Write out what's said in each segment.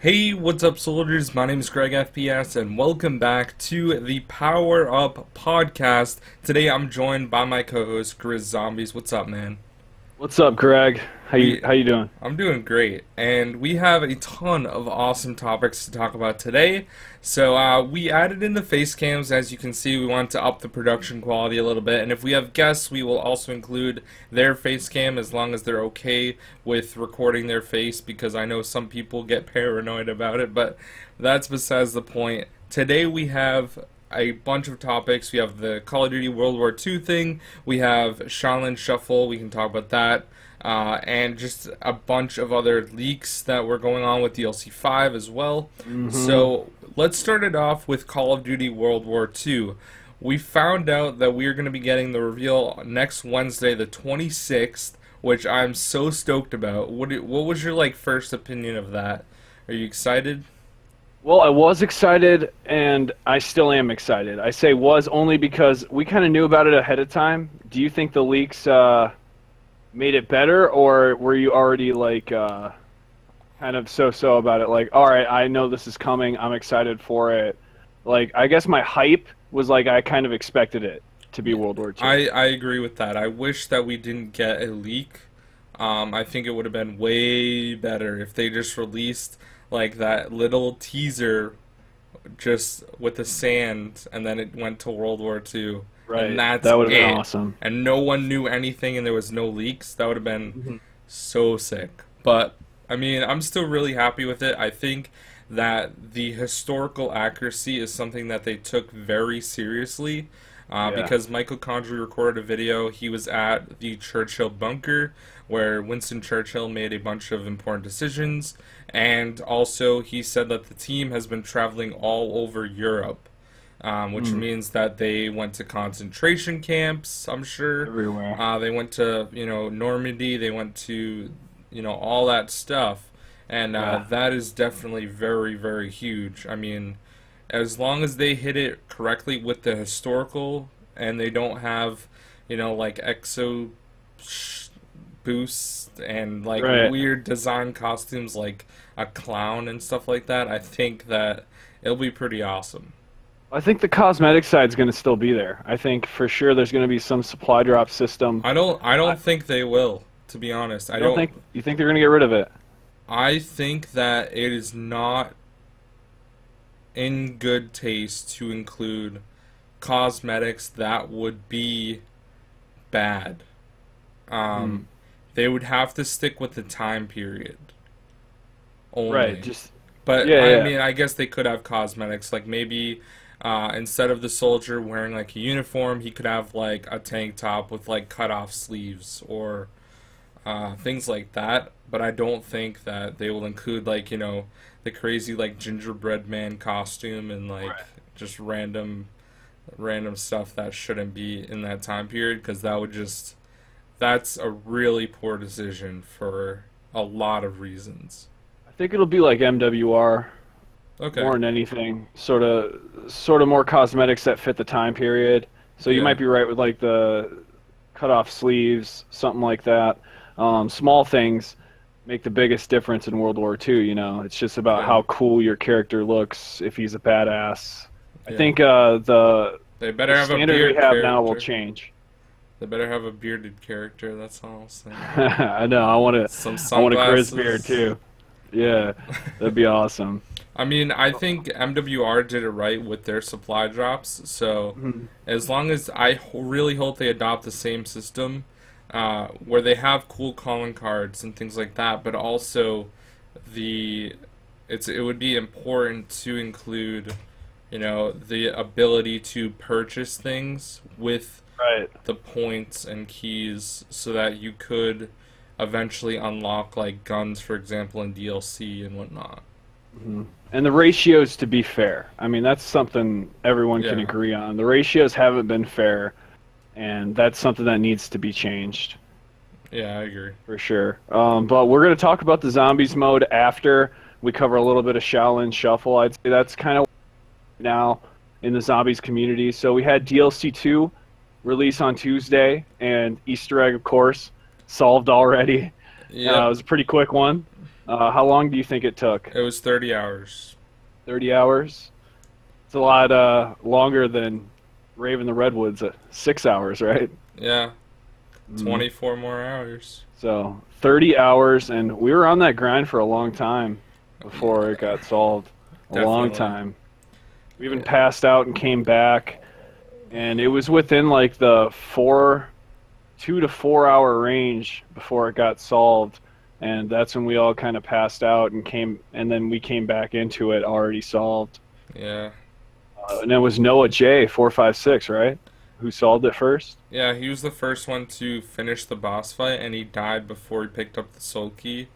Hey, what's up, soldiers? My name is Greg FPS, and welcome back to the Power Up podcast. Today, I'm joined by my co-host, Grizz Zombies. What's up, man? What's up, Greg? How you doing? I'm doing great, and we have a ton of awesome topics to talk about today. So we added in the face cams. As you can see, we want to up the production quality a little bit, and if we have guests, we will also include their face cam as long as they're okay with recording their face, because I know some people get paranoid about it, but that's besides the point. Today we have a bunch of topics. We have the Call of Duty World War II thing, we have Shaolin Shuffle, we can talk about that, and just a bunch of other leaks that were going on with DLC 5 as well. So let's start it off with Call of Duty World War II. We found out that we are going to be getting the reveal next Wednesday, the 26th, which I'm so stoked about. What was your first opinion of that? Are you excited? Well, I was excited, and I still am excited. I say was only because we kind of knew about it ahead of time. Do you think the leaks made it better, or were you already kind of so-so about it? Like, all right, I know this is coming. I'm excited for it. Like, I guess my hype was like I kind of expected it to be World War II. I agree with that. I wish that we didn't get a leak. I think it would have been way better if they just released like that little teaser just with the sand, and then it went to World War II. Right, and that would have been awesome. And no one knew anything, and there was no leaks. That would have been so sick. But I mean, I'm still really happy with it. I think that the historical accuracy is something that they took very seriously. Because Michael Condrey recorded a video. He was at the Churchill bunker where Winston Churchill made a bunch of important decisions, and also he said that the team has been traveling all over Europe, which means that they went to concentration camps, I'm sure. Everywhere. They went to, Normandy, they went to, all that stuff, and that is definitely very, very huge. I mean, as long as they hit it correctly with the historical, and they don't have, exo boosts and weird design costumes like a clown and stuff like that, I think that it'll be pretty awesome. I think the cosmetic side's going to still be there. I think for sure there's going to be some supply drop system. I don't think they will, to be honest. I don't think you think they're going to get rid of it. I think that it is not in good taste to include cosmetics that would be bad. They would have to stick with the time period only. Right. But I mean, I guess they could have cosmetics, like maybe instead of the soldier wearing like a uniform, he could have like a tank top with like cut off sleeves or things like that. But I don't think that they will include the crazy gingerbread man costume and just random stuff that shouldn't be in that time period, because that's a really poor decision for a lot of reasons. I think it'll be like MWR. Okay. More than anything, sort of more cosmetics that fit the time period. So you might be right with the cut off sleeves, something like that. Small things make the biggest difference in World War II. It's just about how cool your character looks if he's a badass. I think they better have standard a beard we have character. now will change. They better have a bearded character. That's all I'll say. I know. I want a Grizz beard too. Yeah, that'd be awesome. I mean, I think MWR did it right with their supply drops. So as long as really hope they adopt the same system, where they have cool calling cards and things like that, but also it would be important to include, the ability to purchase things with the points and keys, so that you could eventually unlock guns, for example, in DLC and whatnot. And the ratios to be fair. I mean, that's something everyone can agree on. The ratios haven't been fair, and that's something that needs to be changed. Yeah, I agree. For sure. But we're going to talk about the zombies mode after we cover a little bit of Shaolin Shuffle. I'd say that's kind of now in the zombies community. So we had DLC 2 release on Tuesday, and Easter egg, of course, solved already. Yeah, it was a pretty quick one. How long do you think it took? It was 30 hours. 30 hours? It's a lot longer than Raven the Redwoods at 6 hours, right? Yeah, Mm. 24 more hours. So 30 hours, and we were on that grind for a long time before it got solved. A long Definitely. time. We even Yeah. passed out and came back, and it was within like the 2 to 4 hour range before it got solved, and that's when we all kind of passed out and then we came back into it already solved. Yeah. And it was Noah J 456, right? Who solved it first? Yeah, he was the first one to finish the boss fight, and he died before he picked up the soul key.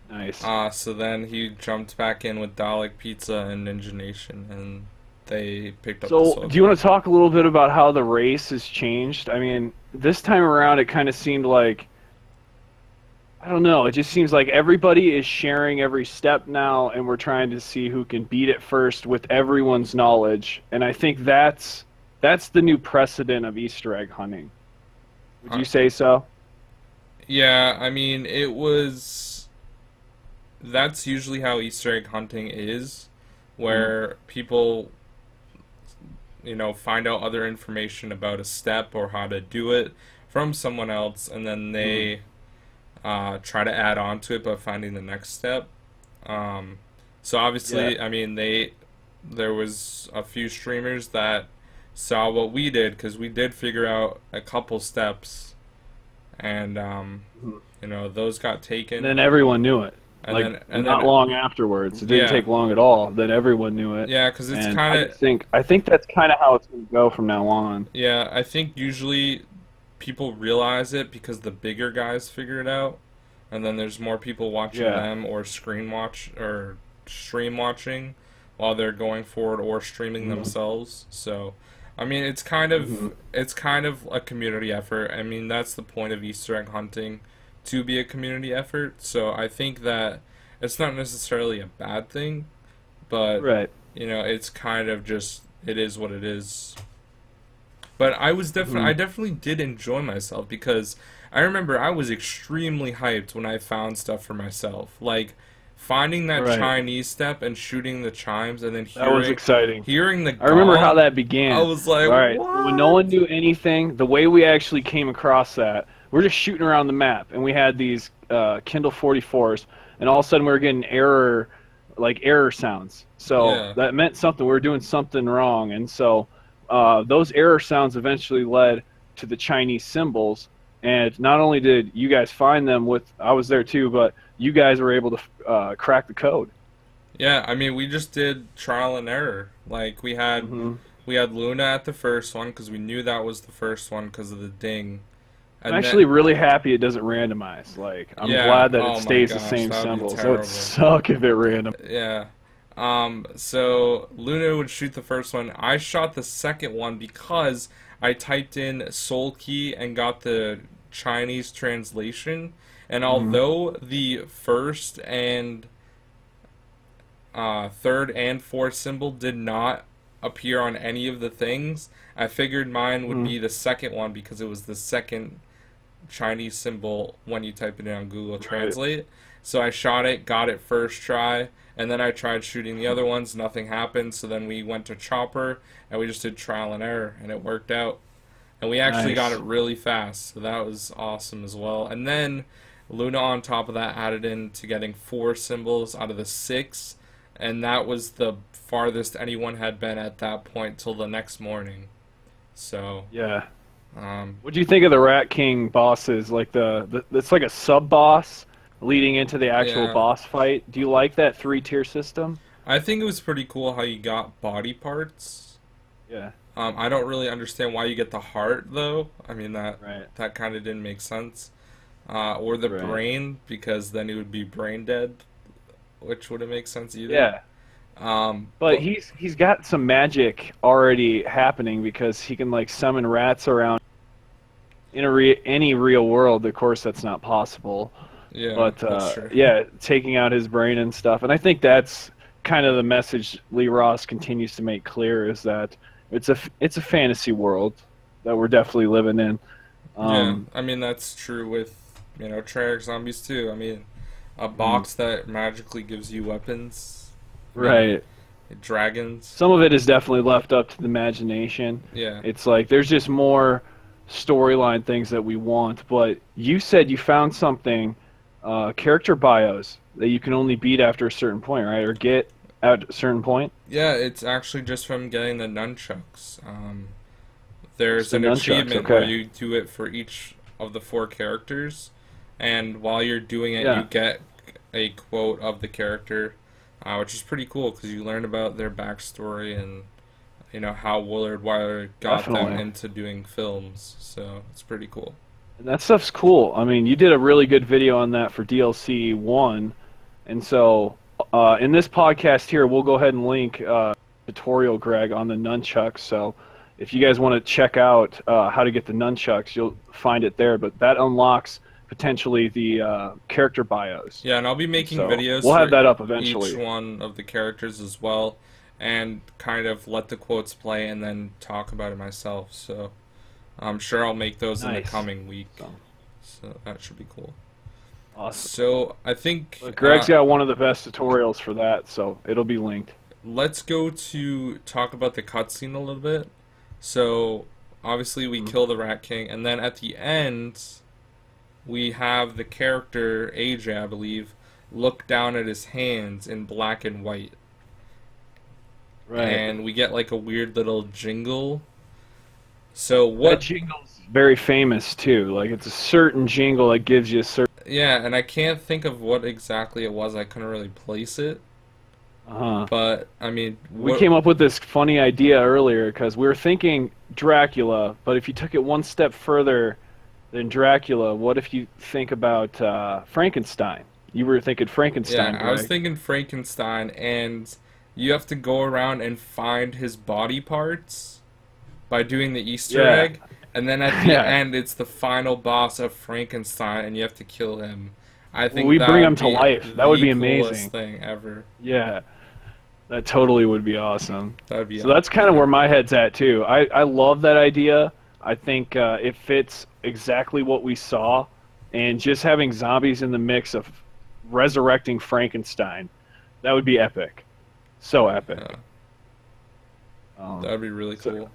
Nice. So then he jumped back in with Dalek Pizza and Ninja Nation, and they picked up the So, soul do you key. want to talk a little bit about how the race has changed? I mean, this time around, it kind of seemed like, I don't know, it just seems like everybody is sharing every step now, and we're trying to see who can beat it first with everyone's knowledge. And I think that's the new precedent of Easter egg hunting. Would Uh, you say so? yeah, I mean, it was. That's usually how Easter egg hunting is, Mm, where people, find out other information about a step or how to do it from someone else, and then mm, they try to add on to it by finding the next step. Um, so yeah. obviously, I mean, there was a few streamers that saw what we did because we did figure out a couple steps, and Mhm. those got And taken, then everyone knew it. and Like then and not then long afterwards. It didn't yeah, take long at all. Then everyone knew it. yeah, because it's And kind of I think that's kind of how it's going to go from now on. yeah. I think usually people realize it because the bigger guys figure it out, and then there's more people watching Yeah. them or screen watch or stream watching while they're going forward or streaming Mhm. themselves. So, I mean, Mhm. it's kind of a community effort. I mean, that's the point of Easter egg hunting, to be a community effort. So I think that it's not necessarily a bad thing, but Right. it's kind of just it is what it is. But I Mhm. definitely did enjoy myself because I remember I was extremely hyped when I found stuff for myself. Like finding that Right. Chinese step and shooting the chimes and then That was exciting. hearing the I remember how gong, that I began. was like, All right. So when no "What?" one knew anything, the way we actually came across that, we're just shooting around the map, and we had these Kindle 44s, and all of a sudden we were getting error sounds. So Yeah. that meant something. We were doing something wrong, and so those error sounds eventually led to the Chinese symbols. And not only did you guys find them I was there too, but you guys were able to crack the code. Yeah, I mean, we just did trial and error. Like Hmm. we had Luna at the first one because we knew that was the first one because of the ding. I'm And then actually really happy it doesn't randomize. Like, I'm yeah, glad that it oh my stays the gosh, same that would be symbols. It would terrible. suck if it random. Yeah. So Luna would shoot the first one. I shot the second one because I typed in Soul Key and got the Chinese translation. And Hmm. although the first and third and fourth symbol did not appear on any of the things, I figured mine would Hmm. be the second one because it was the second Chinese symbol when you type it in on Google Right. Translate. So I shot it, got it first try, and then I tried shooting the other ones. Nothing happened. So then we went to Chopper and we just did trial and error, and it worked out. And we actually got it Nice. really fast, so that was awesome as well. And then Luna on top of that added in to getting 4 symbols out of the 6, and that was the farthest anyone had been at that point till the next morning. So, Yeah. um, What do you think of the Rat King bosses? Like it's like a sub boss leading into the actual yeah. boss fight. Do you like that 3 tier system? I think it was pretty cool how you got body parts. Yeah. I don't really understand why you get the heart though. I mean Right. that kind of didn't make sense. Or the Right. brain because then it would be brain dead, which wouldn't make sense either. Yeah. But But he's got some magic already happening because he can like summon rats around in any real world. Of course, that's not possible. yeah, But that's true. yeah, taking out his brain and stuff. And I think that's kind of the message Lee Ross continues to make clear is that it's a fantasy world that we're definitely living in. Yeah, Um, I mean that's true with Treyarch zombies too. I mean, a box that magically gives you weapons. Right. Dragons. Some of it is definitely left up to the imagination. Yeah. It's like there's just more storyline things that we want. But you said you found something, character bios, that you can only beat after a certain point, right? Or get at a certain point? Yeah, it's actually just from getting the nunchucks. There's The an nunchucks, achievement okay. where you do it for each of the 4 characters, and while you're doing it, you get a quote of the character, which is pretty cool because you learn about their backstory and how Willard Wyler got them into doing films. So it's pretty cool. And that stuff's cool. I mean, you did a really good video on that for DLC 1, and so in this podcast here, we'll go ahead and link tutorial, Greg, on the nunchucks. So if you guys want to check out how to get the nunchucks, you'll find it there. But that unlocks potentially the character bios. Yeah, and I'll be making videos. We'll have that up eventually. Each one of the characters as well, and kind of let the quotes play and then talk about it myself. So I'm sure I'll make those in the coming week. So that should be cool. Awesome. So I think Greg's got one of the best tutorials for that, so it'll be linked. Let's go to talk about the cutscene a little bit. So obviously we kill the Rat King, and then at the end we have the character AJ, I believe, look down at his hands in black and white. Right. And we get like a weird little jingle. So what that jingle's very famous too. Like it's a certain jingle that gives you a certain. Yeah, and I can't think of what exactly it was. I couldn't really place it. But I mean, we came up with this funny idea earlier because we were thinking Dracula, but if you took it one step further than Dracula, what if you think about Frankenstein? You were thinking Frankenstein. Yeah, Greg. I was thinking Frankenstein, and you have to go around and find his body parts by doing the Easter egg, and then at the end, it's the final boss of Frankenstein, and you have to kill him. I think we bring him to life. That would be amazing. Coolest thing ever. Yeah, that totally would be awesome. That would be. So that's kind of where my head's at too. I love that idea. I think it fits exactly what we saw, and just having zombies in the mix of resurrecting Frankenstein, that would be epic. So epic. Yeah. That would be really cool.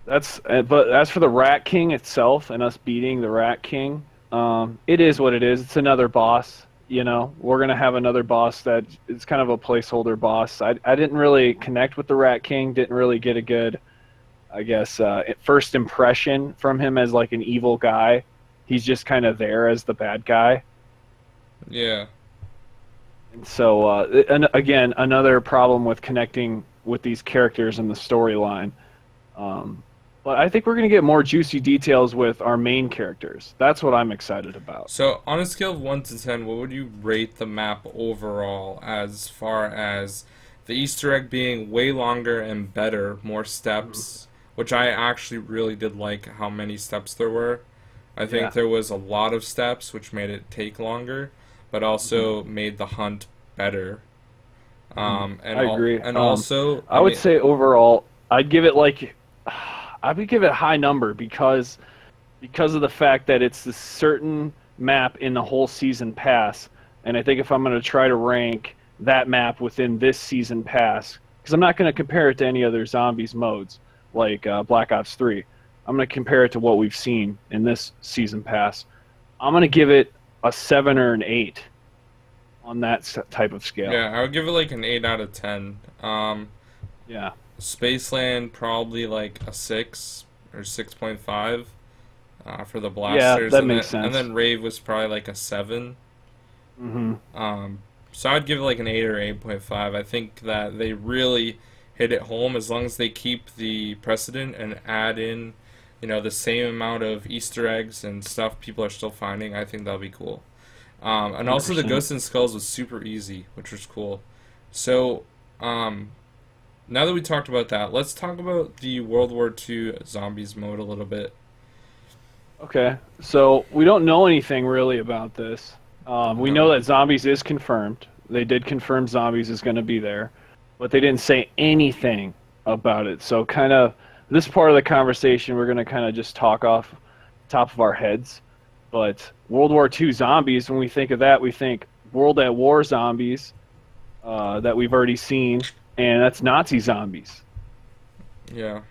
But as for the Rat King itself and us beating the Rat King, it is what it is. It's another boss. You know, we're gonna have another boss that is kind of a placeholder boss. I didn't really connect with the Rat King. Didn't really get a good, I guess, first impression from him as like an evil guy. He's just kind of there as the bad guy. Yeah. And so, and again, another problem with connecting with these characters in the storyline. But I think we're going to get more juicy details with our main characters. That's what I'm excited about. So, on a scale of 1 to 10, what would you rate the map overall as far as the Easter egg being way longer and better, more steps, which I actually really did like how many steps there were. I think there was a lot of steps, which made it take longer, but also made the hunt better. And I agree. And also, I would say overall, I'd give it like, I would give it a high number because of the fact that it's the certain map in the whole season pass. And I think if I'm going to try to rank that map within this season pass, because I'm not going to compare it to any other zombies modes like Black Ops 3. I'm going to compare it to what we've seen in this season pass. I'm going to give it a 7 or an 8 on that type of scale. Yeah, I would give it like an 8 out of 10. Yeah. Spaceland probably like a 6 or 6.5 for the blasters. Yeah, that makes sense. And then Rave was probably like a 7. So I'd give it like an 8 or 8.5. I think that they really hit it home as long as they keep the precedent and add in, you know, the same amount of Easter eggs and stuff people are still finding. I think that'll be cool. And also the Ghosts and Skulls was super easy, which was cool. So, now that we talked about that, let's talk about the World War II Zombies mode a little bit. Okay, so we don't know anything really about this. We know that Zombies is confirmed. They did confirm Zombies is going to be there, but they didn't say anything about it. So kind of this part of the conversation, we're going to kind of just talk off the top of our heads. But World War II Zombies, when we think of that, we think World at War zombies that we've already seen, and that's Nazi zombies. Yeah.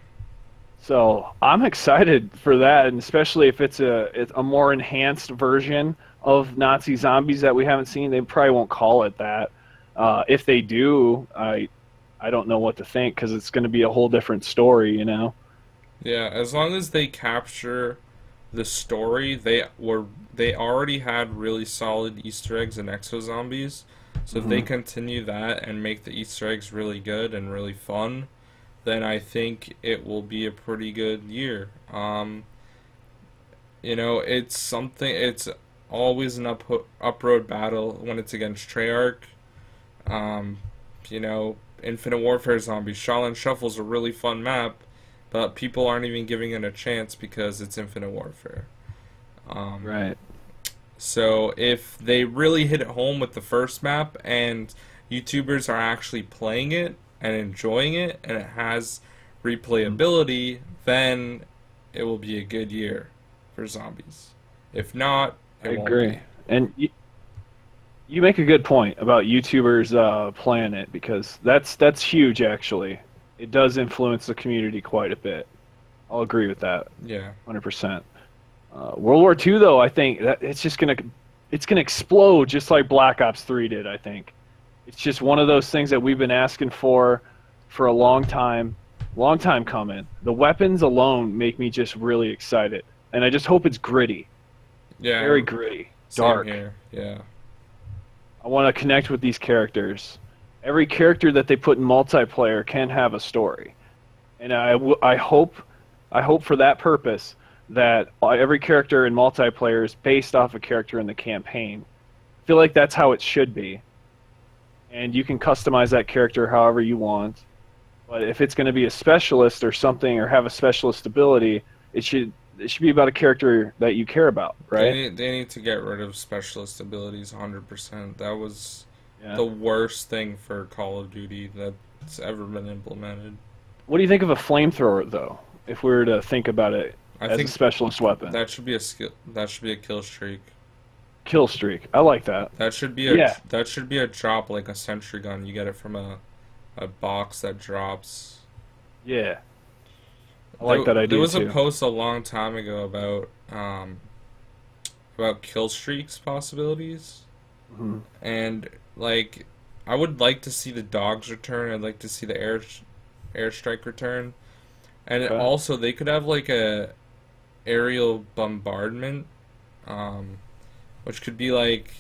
So I'm excited for that, and especially if it's a more enhanced version of Nazi zombies that we haven't seen. They probably won't call it that. If they do, I don't know what to think, because it's going to be a whole different story, you know? Yeah, as long as they capture the story, they already had really solid Easter eggs and exo zombies. So if they continue that and make the Easter eggs really good and really fun, then I think it will be a pretty good year. You know, it's always an up-road battle when it's against Treyarch. You know, Infinite Warfare zombies, Shaolin Shuffle's a really fun map, but people aren't even giving it a chance because it's Infinite Warfare. Right. So if they really hit it home with the first map and YouTubers are actually playing it and enjoying it and it has replayability, then it will be a good year for zombies. If not, it won't agree. be. And you make a good point about YouTubers playing it, because that's huge, actually. It does influence the community quite a bit. I'll agree with that. Yeah. 100%. World War II, though, I think that it's gonna explode just like Black Ops 3 did. I think it's just one of those things that we've been asking for a long time coming. The weapons alone make me just really excited, and I just hope it's gritty. Yeah. Very gritty, Same dark. here. Yeah. I want to connect with these characters. Every character that they put in multiplayer can have a story, and I hope for that purpose that every character in multiplayer is based off a character in the campaign. I feel like that's how it should be, and you can customize that character however you want. But if it's going to be a specialist or something, or have a specialist ability, it should be about a character that you care about, right? They need to get rid of specialist abilities 100%. That was the worst thing for Call of Duty that's ever been implemented. What do you think of a flamethrower, though? If we were to think about it I as think a specialist weapon, that should be a skill. That should be a kill streak. kill streak. I like that. That should be a drop, like a sentry gun. You get it from a box that drops. Yeah. I like that idea. There was too. a post a long time ago about kill streaks possibilities, and like I would like to see the dogs return. I'd like to see the airstrike return, and also they could have like a aerial bombardment, which could be like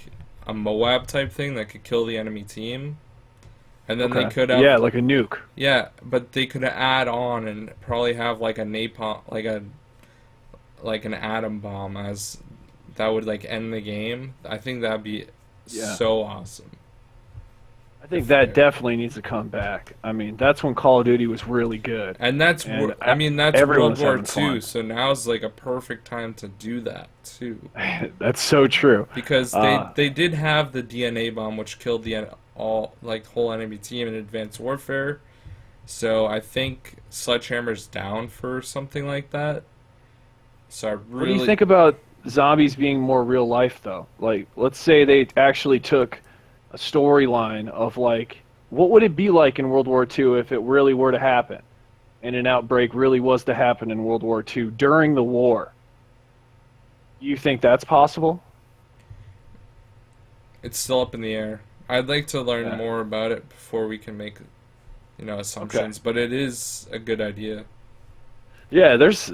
a Moab type thing that could kill the enemy team. And then they could have like a nuke. Yeah, but they could add on and probably have like a napalm, like an atom bomb, as that would like end the game. I think that'd be so awesome. I think that definitely needs to come back. I mean, that's when Call of Duty was really good. And that's World War II, so now's like a perfect time to do that too. That's so true. Because they did have the DNA bomb, which killed the whole enemy team in Advanced Warfare. So I think Sledgehammer's down for something like that. So I really... What do you think about zombies being more real life, though? Like, let's say they actually took a storyline of, like, what would it be like in World War II if it really were to happen, and an outbreak really was to happen in World War II during the war? You think that's possible? It's still up in the air. I'd like to learn more about it before we can make, assumptions. But it is a good idea. Yeah, there's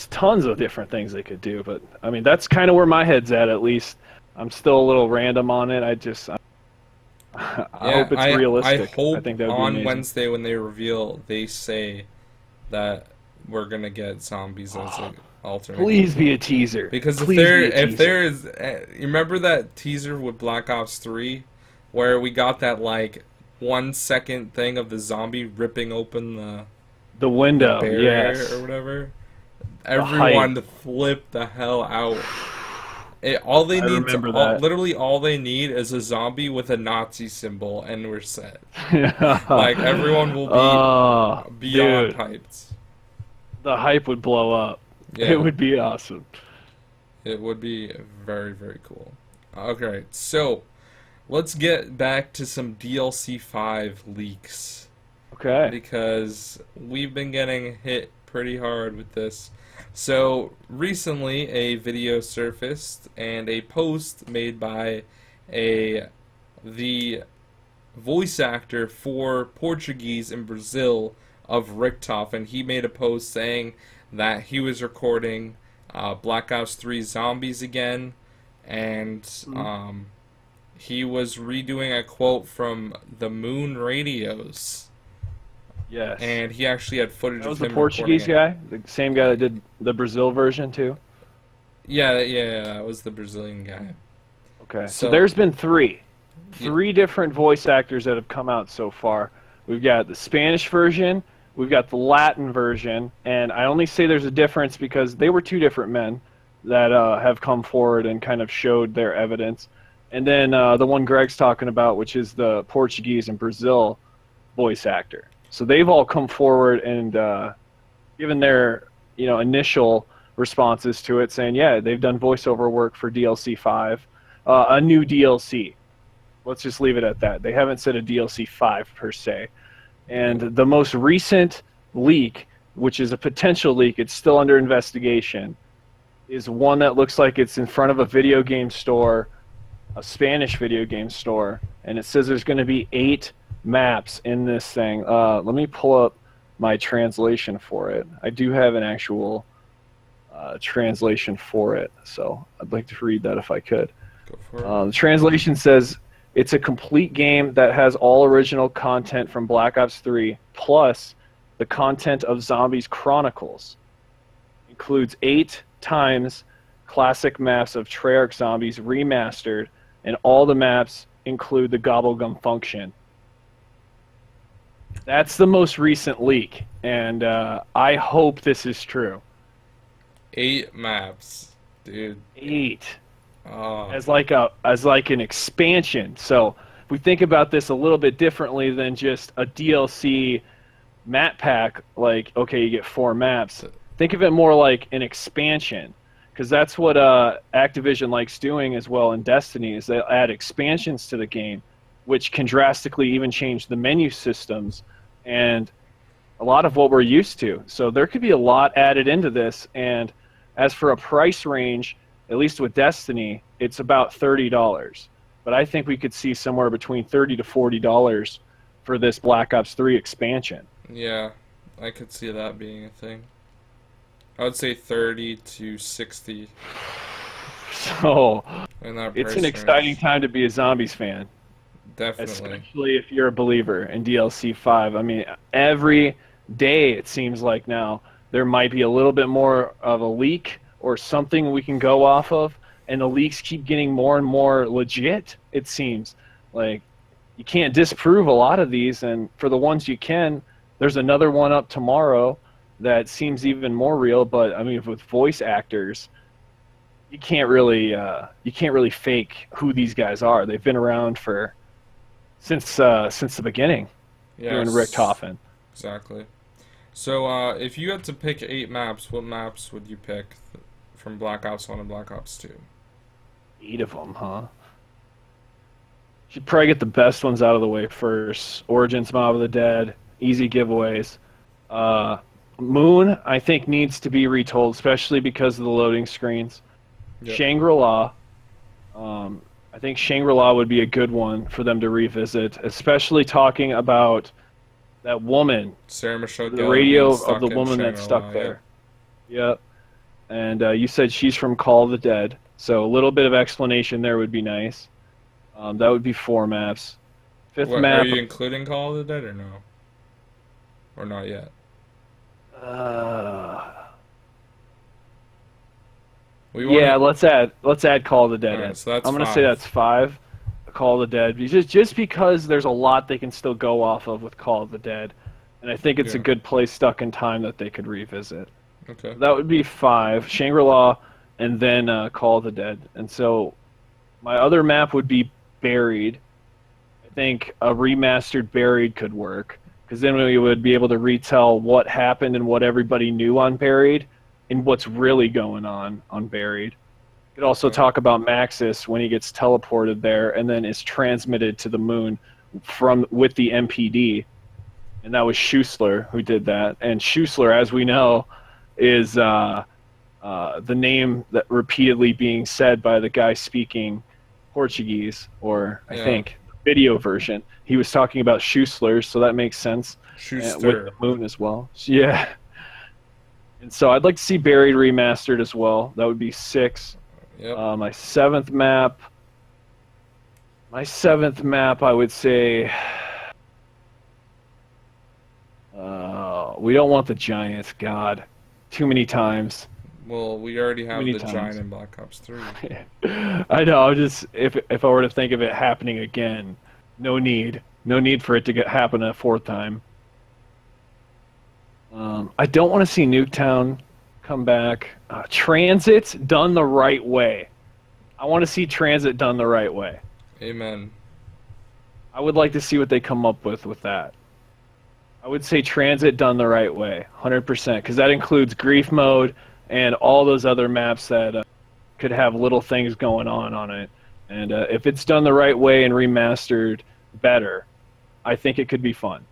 tons of different things they could do. But I mean, that's kind of where my head's at least. I'm still a little random on it. I hope it's realistic. I hope think that would be on amazing. Wednesday when they reveal, they say that we're gonna get zombies as an alternate. Please be a teaser. Because if there is, you remember that teaser with Black Ops 3? Where we got that like 1 second thing of the zombie ripping open the window, barrier or whatever. Everyone flipped the hell out. Literally all they need is a zombie with a Nazi symbol, and we're set. Like everyone will be beyond hyped. The hype would blow up. Yeah. It would be awesome. It would be very, very cool. Okay, so let's get back to some DLC 5 leaks. Okay. Because we've been getting hit pretty hard with this. So recently a video surfaced and a post made by the voice actor for Portuguese in Brazil of Richtofen, and he made a post saying that he was recording Black Ops 3 Zombies again, and he was redoing a quote from the Moon Radios. Yes. And he actually had footage That was of him the Portuguese recording guy, the same guy that did the Brazil version too. Yeah, that was the Brazilian guy. Okay. So So there's been three different voice actors that have come out so far. We've got the Spanish version, we've got the Latin version, and I only say there's a difference because they were two different men that have come forward and kind of showed their evidence. And then the one Greg's talking about, which is the Portuguese and Brazil voice actor. So they've all come forward and given their initial responses to it, saying, yeah, they've done voiceover work for DLC 5, a new DLC. Let's just leave it at that. They haven't said a DLC 5 per se. And the most recent leak, which is a potential leak, it's still under investigation, is one that looks like it's in front of a video game store, a Spanish video game store, and it says there's going to be 8 maps in this thing. Let me pull up my translation for it. I do have an actual translation for it, so I'd like to read that if I could. Go for it. The translation says it's a complete game that has all original content from Black Ops 3 plus the content of Zombies Chronicles. Includes 8 times classic maps of Treyarch Zombies remastered, and all the maps include the Gobblegum function. That's the most recent leak, and I hope this is true. 8 maps, dude. 8. Oh. As like an expansion. So if we think about this a little bit differently than just a DLC map pack, like, okay, you get 4 maps. Think of it more like an expansion, because that's what Activision likes doing as well in Destiny, is they'll add expansions to the game, which can drastically even change the menu systems and a lot of what we're used to. So there could be a lot added into this, and as for a price range, at least with Destiny, it's about $30. But I think we could see somewhere between $30 to $40 for this Black Ops 3 expansion. Yeah, I could see that being a thing. I would say 30 to 60. So In that it's price an exciting range. time to be a Zombies fan. Definitely. Especially if you're a believer in DLC 5. I mean, every day it seems like now there might be a little bit more of a leak or something we can go off of, and the leaks keep getting more and more legit, it seems. Like, you can't disprove a lot of these, and for the ones you can, there's another one up tomorrow that seems even more real, but I mean, with voice actors, you can't really fake who these guys are. They've been around since the beginning, doing Richtofen. Exactly. So, if you had to pick 8 maps, what maps would you pick from Black Ops 1 and Black Ops 2? 8 of them, huh? Should probably get the best ones out of the way first. Origins, Mob of the Dead, easy giveaways. Moon, I think, needs to be retold, especially because of the loading screens. Yep. Shangri-La, I think Shangri-La would be a good one for them to revisit, especially talking about that woman, Sarah Michelle the radio of the woman that's stuck there. Yep. And you said she's from Call of the Dead, so a little bit of explanation there would be nice. That would be 4 maps. 5th map. Are you including Call of the Dead or no? Or not yet? Yeah, let's add Call of the Dead in. So that's I'm gonna say that's 5. Call of the Dead, just because there's a lot they can still go off of with Call of the Dead, and I think it's a good place stuck in time that they could revisit. Okay. That would be 5, Shangri-La, and then Call of the Dead. And so my other map would be Buried. I think a remastered Buried could work, because then we would be able to retell what happened and what everybody knew on Buried and what's really going on Buried. Could also Okay. talk about Maxis when he gets teleported there and then is transmitted to the moon with the MPD, and that was Schuessler who did that. And Schuessler, as we know, is the name that repeatedly being said by the guy speaking Portuguese, or I Yeah. think video version. He was talking about Schuessler, so that makes sense. With the moon as well. Yeah. And so I'd like to see Buried remastered as well. That would be 6. Yep. My seventh map, I would say, we don't want the Giants. God, too many times. Well, we already have many the times. Giant in Black Ops 3. I know. I'm just if I were to think of it happening again, no need for it to happen a 4th time. I don't want to see Nuketown come back. Transit done the right way. I want to see Transit done the right way. Amen. I would like to see what they come up with that. I would say Transit done the right way, 100%, because that includes Grief Mode and all those other maps that could have little things going on it. And if it's done the right way and remastered better, I think it could be fun.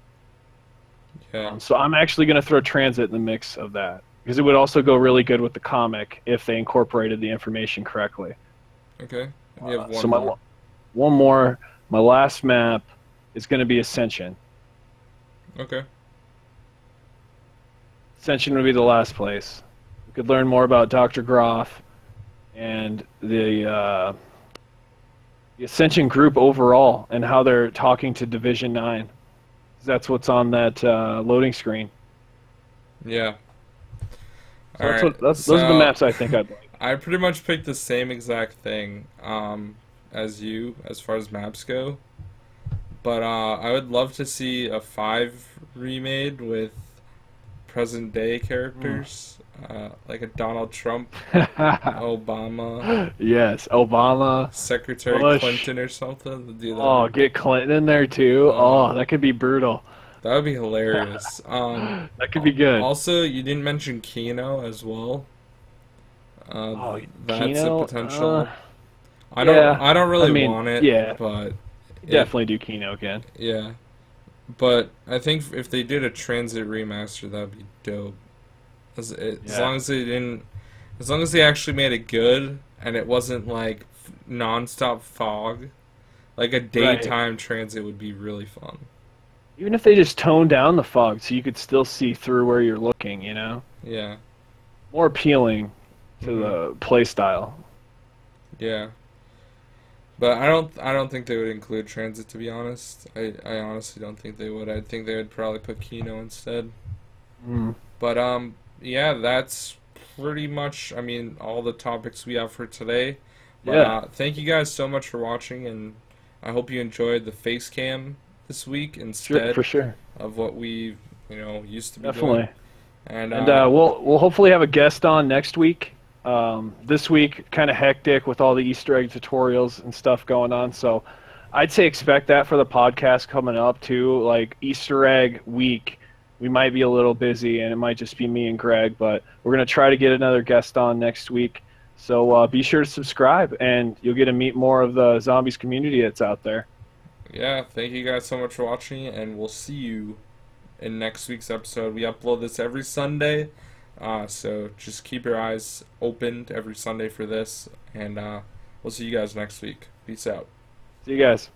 Yeah. So I'm actually going to throw Transit in the mix of that, because it would also go really good with the comic if they incorporated the information correctly. Okay. And you have one So more. one more, my last map is going to be Ascension. Okay. Ascension would be the last place. We could learn more about Dr. Groff and the Ascension group overall and how they're talking to Division 9. That's what's on that loading screen. Yeah. So those are the maps I think I'd like. I pretty much picked the same exact thing as you as far as maps go. But I would love to see a 5 remade with present day characters, like a Donald Trump, Obama, Yes, Obama, Secretary Bush. Clinton or something. To do that. Oh, get Clinton in there too. That could be brutal. That would be hilarious. That could be good. Also, you didn't mention Kino as well. That's Kino, a potential. I yeah, don't really I mean, want it. yeah. But Definitely do Kino again. yeah. But I think if they did a Transit remaster, that'd be dope. As long as they didn't, as long as they actually made it good and it wasn't like non-stop fog, like a daytime Transit would be really fun. Even if they just toned down the fog so you could still see through where you're looking, you know? Yeah. More appealing to the play style. Yeah. But I don't think they would include Transit, to be honest. I honestly don't think they would. I think they would probably put Kino instead. But yeah, that's pretty much, I mean, all the topics we have for today. But, thank you guys so much for watching, and I hope you enjoyed the face cam this week instead For sure. of what we used to be Definitely. doing. And we'll hopefully have a guest on next week. This week, kind of hectic with all the Easter egg tutorials and stuff going on. So I'd say expect that for the podcast coming up too. Like Easter egg week, we might be a little busy and it might just be me and Greg, but we're going to try to get another guest on next week. So be sure to subscribe and you'll get to meet more of the Zombies community that's out there. yeah, thank you guys so much for watching, and we'll see you in next week's episode. We upload this every Sunday. So just keep your eyes opened every Sunday for this, and we'll see you guys next week. Peace out. See you guys.